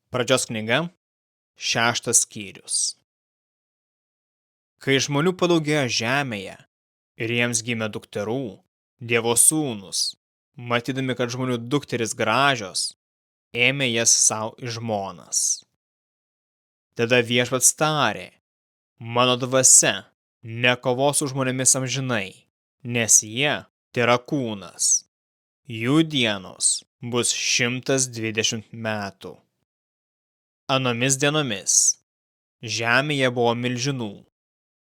Pradžios knyga, 6 skyrius. Kai žmonių padaugėjo žemėje ir jiems gimė dukterų, Dievo sūnus, matydami, kad žmonių dukteris gražios, ėmė jas savo į žmonas. Tada Viešpats tarė: mano dvasia nekovos su žmonėmis amžinai, nes jie tėra kūnas. Jų dienos bus 120 metų. Anomis dienomis žemėje buvo milžinų,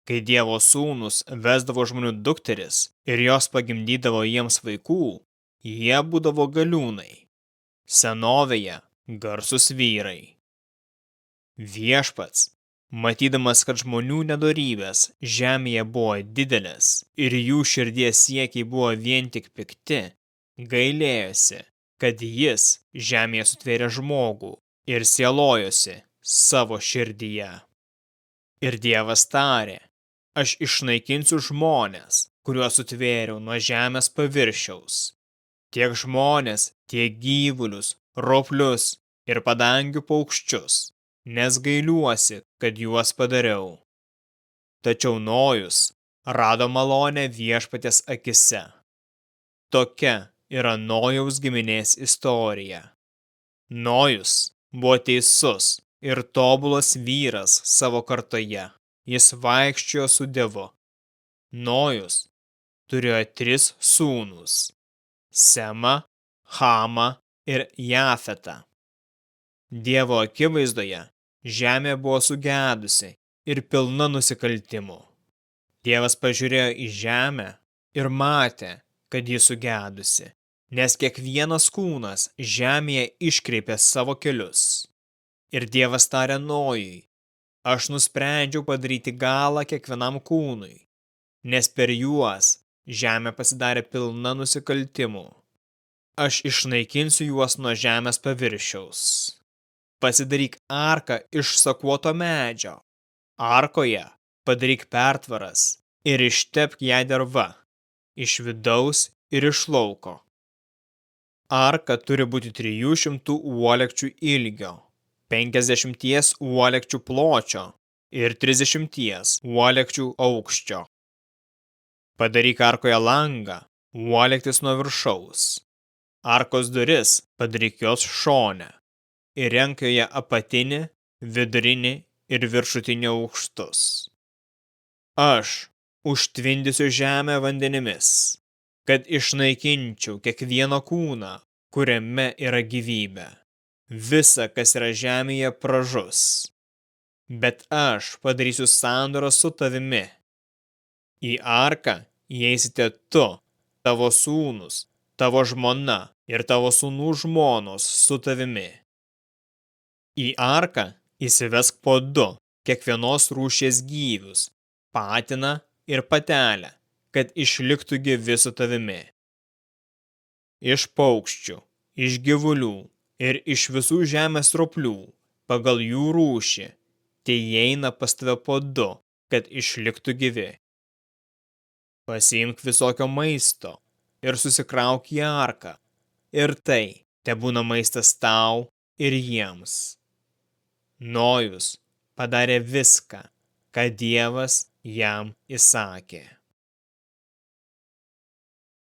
kai Dievo sūnus vesdavo žmonių dukteris ir jos pagimdydavo jiems vaikų, jie būdavo galiūnai, senovėje garsus vyrai. Viešpats, matydamas, kad žmonių nedorybės žemėje buvo didelės ir jų širdies siekiai buvo vien tik pikti, gailėjosi, kad jis žemėje sutvėrė žmogų ir sielojosi savo širdyje. Ir Dievas tarė: aš išnaikinsiu žmones, kuriuos sutvėriau nuo žemės paviršiaus, tiek žmones, tiek gyvulius, roplius ir padangių paukščius, nes gailiuosi, kad juos padariau. Tačiau Nojus rado malonę Viešpaties akise. Tokia yra Nojaus giminės istorija. Nojus buvo teisus ir tobulas vyras savo kartoje. Jis vaikščiojo su Dievu. Nojus turėjo 3 sūnus – Semą, Hamą ir Jafetą. Dievo akivaizdoje žemė buvo sugedusi ir pilna nusikaltimų. Dievas pažiūrėjo į žemę ir matė, kad ji sugedusi, nes kiekvienas kūnas žemėje iškreipė savo kelius. Ir Dievas tarė Nojui: aš nusprendžiau padaryti galą kiekvienam kūnui, nes per juos žemė pasidarė pilna nusikaltimų. Aš išnaikinsiu juos nuo žemės paviršiaus. Pasidaryk arką iš sakuoto medžio. Arkoje padaryk pertvaras ir ištepk ją derva, iš vidaus ir iš lauko. Arka turi būti 300 uolekčių ilgio, 50 uolekčių pločio ir 30 uolekčių aukščio. Padaryk arkoje langą, uolektis nuo viršaus. Arkos duris padaryk jos šone, įrenk joje apatinį, vidurinį ir viršutinį aukštus. Aš užtvindysiu žemę vandenimis, kad išnaikinčiau kiekvieną kūną, kuriame yra gyvybė. Visa, kas yra žemėje, pražus. Bet aš padarysiu sandorą su tavimi. Į arką įeisite tu, tavo sūnus, tavo žmona ir tavo sūnų žmonos su tavimi. Į arką įsivesk po 2 kiekvienos rūšies gyvius, patiną ir patelę, kad išliktų gyvi su tavimi. Iš paukščių, iš gyvulių ir iš visų žemės roplių, pagal jų rūšį, įeina pas tave po 2, kad išliktų gyvi. Pasiimk visokio maisto ir susikrauk į arką, ir tai tebūna maistas tau ir jiems. Nojus padarė viską, ką Dievas jam įsakė.